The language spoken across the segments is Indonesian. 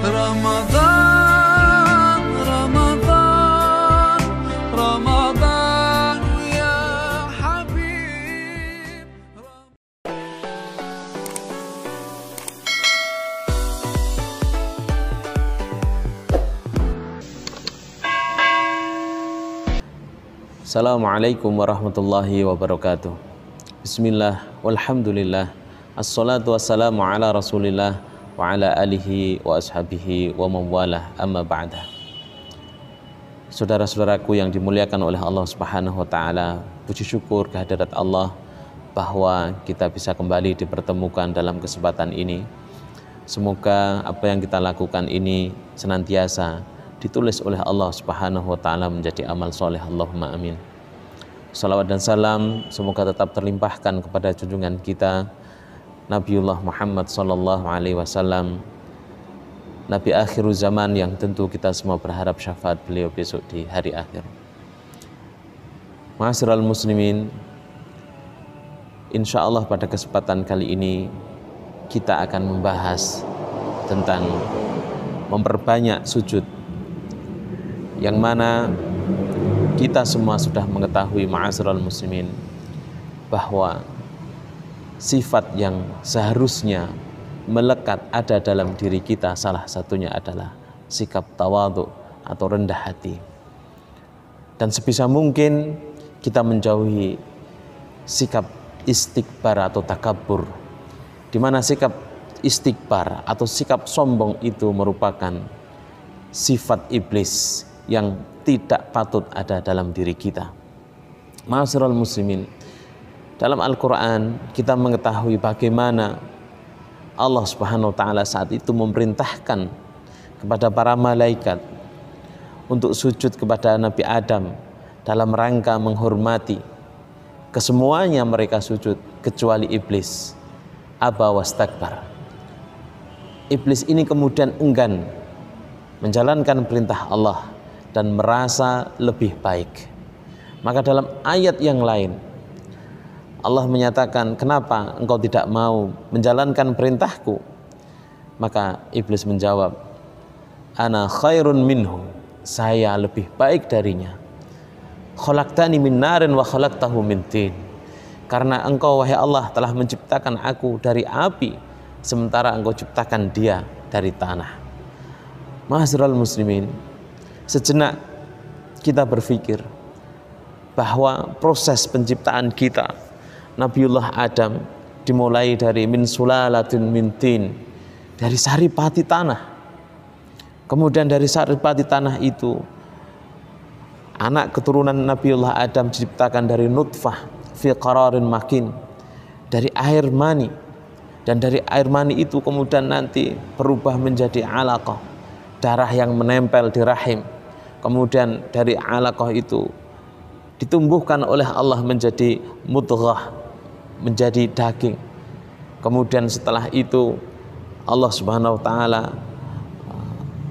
Ramadan, Ramadan, Ramadan ya Habib. Assalamualaikum warahmatullahi wabarakatuh. Bismillah, walhamdulillah, assalatu wassalamu ala rasulillah wa ala alihi wa ashabihi wa mawalah, amma ba'dah. Saudara-saudaraku yang dimuliakan oleh Allah Subhanahu wa ta'ala, puji syukur kehadirat Allah bahwa kita bisa kembali dipertemukan dalam kesempatan ini. Semoga apa yang kita lakukan ini senantiasa ditulis oleh Allah Subhanahu wa ta'ala menjadi amal soleh. Allahumma amin. Salawat dan salam semoga tetap terlimpahkan kepada junjungan kita Nabiullah Muhammad sallallahu alaihi wasallam, Nabi akhir zaman yang tentu kita semua berharap syafaat beliau besok di hari akhir. Ma'asyiral muslimin, insyaallah pada kesempatan kali ini kita akan membahas tentang memperbanyak sujud, yang mana kita semua sudah mengetahui ma'asyiral muslimin bahwa sifat yang seharusnya melekat ada dalam diri kita, salah satunya adalah sikap tawadhu atau rendah hati. Dan sebisa mungkin kita menjauhi sikap istikbar atau takabur, di mana sikap istikbar atau sikap sombong itu merupakan sifat iblis yang tidak patut ada dalam diri kita. Ma'asyiral muslimin, dalam Al-Quran kita mengetahui bagaimana Allah Subhanahu wa ta'ala saat itu memerintahkan kepada para malaikat untuk sujud kepada Nabi Adam dalam rangka menghormati. Kesemuanya mereka sujud kecuali iblis, aba wastakbar. Iblis ini kemudian enggan menjalankan perintah Allah dan merasa lebih baik. Maka dalam ayat yang lain Allah menyatakan, kenapa engkau tidak mau menjalankan perintahku? Maka iblis menjawab, ana khairun minhu, saya lebih baik darinya. Khalaqtani min narin wa khalaqtahu min tin. Karena engkau wahai Allah telah menciptakan aku dari api, sementara engkau ciptakan dia dari tanah. Ma'asyiral muslimin, sejenak kita berpikir bahwa proses penciptaan kita Nabiullah Adam dimulai dari min sulalatin min tin, dari saripati tanah. Kemudian dari saripati tanah itu anak keturunan Nabiullah Adam diciptakan dari nutfah fi qararin makin, dari air mani, dan dari air mani itu kemudian nanti berubah menjadi alaqah, darah yang menempel di rahim. Kemudian dari alaqah itu ditumbuhkan oleh Allah menjadi mudghah, menjadi daging. Kemudian setelah itu Allah Subhanahu wa ta'ala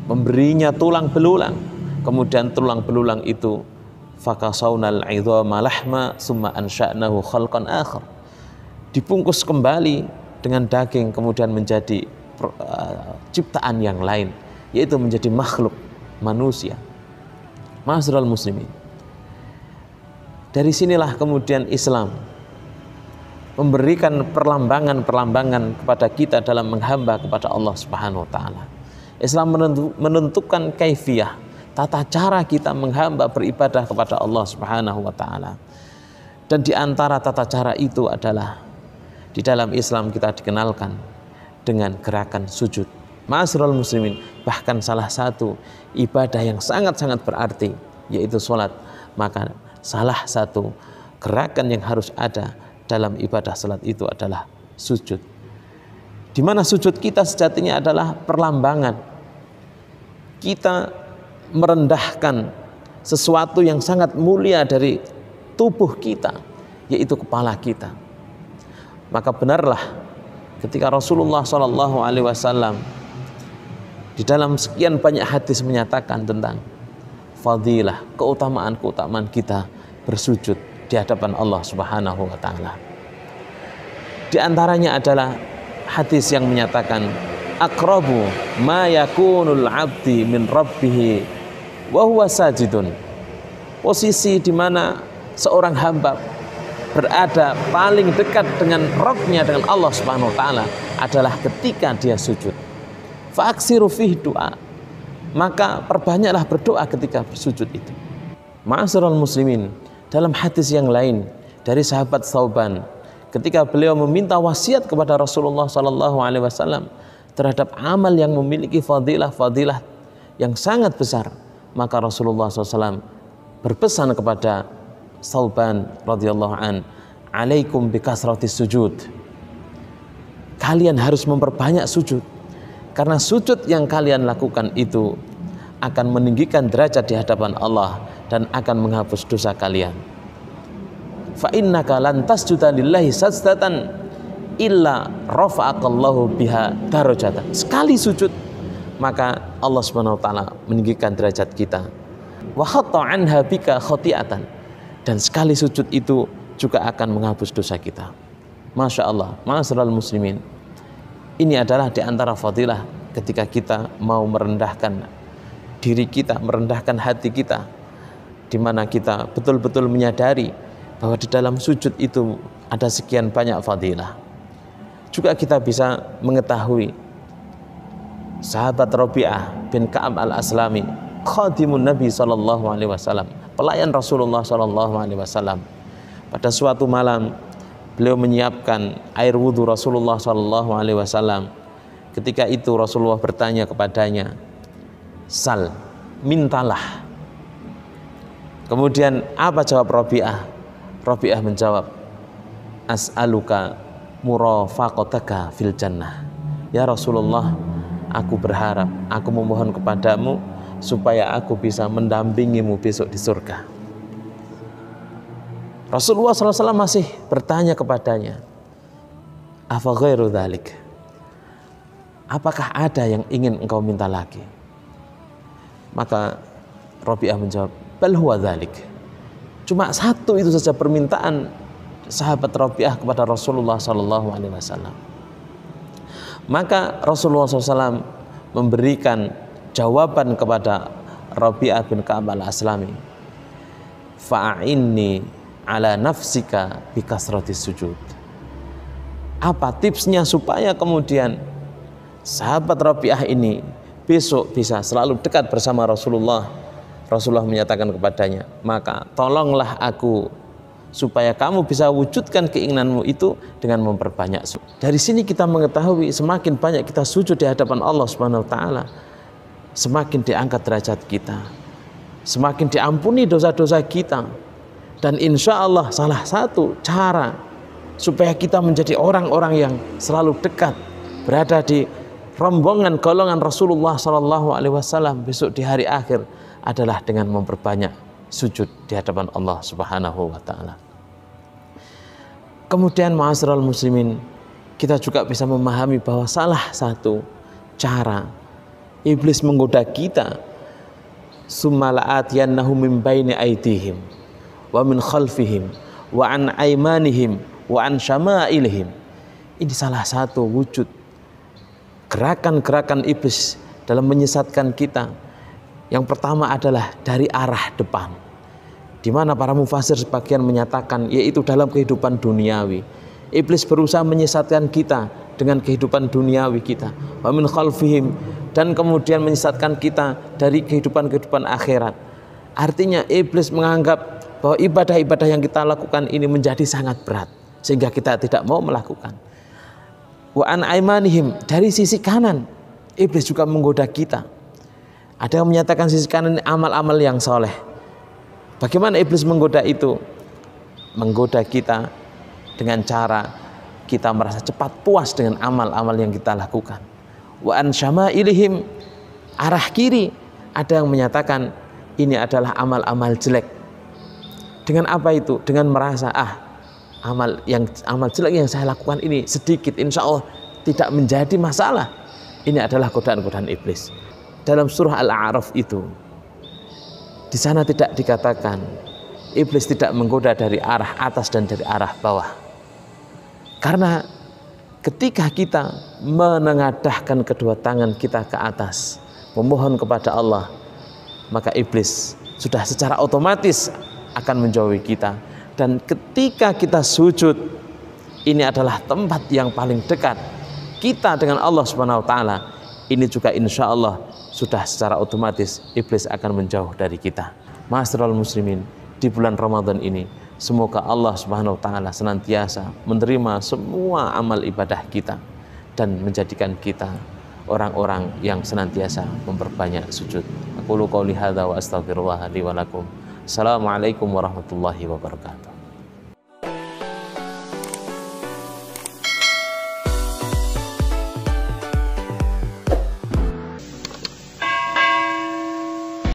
memberinya tulang belulang. Kemudian tulang belulang itu fakasawnal 'idhama lahma summa ansha'nahu khalqan akhar, dibungkus kembali dengan daging, kemudian menjadi ciptaan yang lain, yaitu menjadi makhluk manusia. Ma'asyiral muslimin, dari sinilah kemudian Islam memberikan perlambangan-perlambangan kepada kita dalam menghamba kepada Allah Subhanahu wa ta'ala. Islam menentukan kaifiyah, tata cara kita menghamba beribadah kepada Allah Subhanahu wa ta'ala. Dan di antara tata cara itu adalah di dalam Islam kita dikenalkan dengan gerakan sujud. Ma'asyiral muslimin, bahkan salah satu ibadah yang sangat-sangat berarti yaitu sholat. Maka salah satu gerakan yang harus ada dalam ibadah salat itu adalah sujud. Di mana sujud kita sejatinya adalah perlambangan kita merendahkan sesuatu yang sangat mulia dari tubuh kita, yaitu kepala kita. Maka benarlah ketika Rasulullah SAW di dalam sekian banyak hadis menyatakan tentang fadilah, keutamaan-keutamaan kita bersujud di hadapan Allah Subhanahu wa ta'ala. Di antaranya adalah hadis yang menyatakan aqrabu ma yakunul 'abdi min rabbih wa huwa sajidun. Posisi di mana seorang hamba berada paling dekat dengan Rabb-Nya, dengan Allah Subhanahu wa taala adalah ketika dia sujud. Fa aksiru fihi du'a. Maka perbanyaklah berdoa ketika bersujud itu. Ma'asyiral muslimin, dalam hadis yang lain dari sahabat Tsauban, ketika beliau meminta wasiat kepada Rasulullah sallallahu alaihi wasallam terhadap amal yang memiliki fadilah yang sangat besar, maka Rasulullah SAW berpesan kepada Tsauban radhiyallahu an, alaikum bikasratis sujud. Kalian harus memperbanyak sujud, karena sujud yang kalian lakukan itu akan meninggikan derajat di hadapan Allah dan akan menghapus dosa kalian. Fa innaka lan tasjuda lillahi sajdatan illa rafa'akallahu biha darajatan. Sekali sujud maka Allah Subhanahu wa taala meninggikan derajat kita. Wa khatta anha bika khati'atan. Dan sekali sujud itu juga akan menghapus dosa kita. Masya Allah, ma'asyiral muslimin. Ini adalah di antara fadilah ketika kita mau merendahkan diri kita, merendahkan hati kita, di mana kita betul-betul menyadari bahwa di dalam sujud itu ada sekian banyak fadilah. Juga kita bisa mengetahui sahabat Rabi'ah bin Ka'ab al-Aslami, khadimun Nabi sallallahu alaihi wasallam, pelayan Rasulullah sallallahu alaihi wasallam. Pada suatu malam beliau menyiapkan air wudhu Rasulullah sallallahu alaihi wasallam. Ketika itu Rasulullah bertanya kepadanya, "Sal, mintalah." Kemudian apa jawab Rabi'ah? Rabi'ah menjawab, "As'aluka murafaqataka fil jannah." Ya Rasulullah, aku berharap, aku memohon kepadamu supaya aku bisa mendampingimu besok di surga. Rasulullah SAW masih bertanya kepadanya, "Afa ghairu dzalik?" Apakah ada yang ingin engkau minta lagi? Maka Rabi'ah menjawab, "Bal huwa dzalik." Cuma satu itu saja permintaan sahabat Rabi'ah kepada Rasulullah SAW. Maka Rasulullah SAW memberikan jawaban kepada Rabi'ah bin Ka'ab al-Aslami, "Fa'inni ala nafsika bikasratis sujud." Apa tipsnya supaya kemudian sahabat Rabi'ah ini besok bisa selalu dekat bersama Rasulullah? Rasulullah menyatakan kepadanya, "Maka tolonglah aku supaya kamu bisa wujudkan keinginanmu itu dengan memperbanyak sujud." Dari sini kita mengetahui semakin banyak kita sujud di hadapan Allah Subhanahu wa taala, semakin diangkat derajat kita, semakin diampuni dosa-dosa kita. Dan insya Allah salah satu cara supaya kita menjadi orang-orang yang selalu dekat berada di rombongan golongan Rasulullah SAW besok di hari akhir adalah dengan memperbanyak sujud di hadapan Allah Subhanahu wa taala. Kemudian ma'asyiral muslimin, kita juga bisa memahami bahwa salah satu cara iblis menggoda kita, summa la'atiyannahum min baini aydihim wa min khalfihim wa an aymanihim wa an syama'ilihim. Ini salah satu wujud gerakan-gerakan iblis dalam menyesatkan kita. Yang pertama adalah dari arah depan, di mana para mufasir sebagian menyatakan yaitu dalam kehidupan duniawi. Iblis berusaha menyesatkan kita dengan kehidupan duniawi kita. Wa min khalfihim, dan kemudian menyesatkan kita dari kehidupan-kehidupan akhirat. Artinya iblis menganggap bahwa ibadah-ibadah yang kita lakukan ini menjadi sangat berat sehingga kita tidak mau melakukan. Wa an aymanihim, dari sisi kanan iblis juga menggoda kita. Ada yang menyatakan sisi kanan amal-amal yang soleh. Bagaimana iblis menggoda itu? Menggoda kita dengan cara kita merasa cepat puas dengan amal-amal yang kita lakukan. Wa an syama'ilihim, arah kiri ada yang menyatakan ini adalah amal-amal jelek. Dengan apa itu? Dengan merasa amal jelek yang saya lakukan ini sedikit, insya Allah tidak menjadi masalah. Ini adalah godaan-godaan iblis. Dalam surah Al-A'raf itu, di sana tidak dikatakan iblis tidak menggoda dari arah atas dan dari arah bawah. Karena ketika kita menengadahkan kedua tangan kita ke atas, memohon kepada Allah, maka iblis sudah secara otomatis akan menjauhi kita. Dan ketika kita sujud, ini adalah tempat yang paling dekat kita dengan Allah Subhanahu wa taala. Ini juga insya Allah sudah secara otomatis iblis akan menjauh dari kita. Ma'asyiral muslimin, di bulan Ramadan ini semoga Allah Subhanahu wa taala senantiasa menerima semua amal ibadah kita dan menjadikan kita orang-orang yang senantiasa memperbanyak sujud. Aku qouli hadza wa astaghfirullah li wa lakum. Assalamualaikum warahmatullahi wabarakatuh.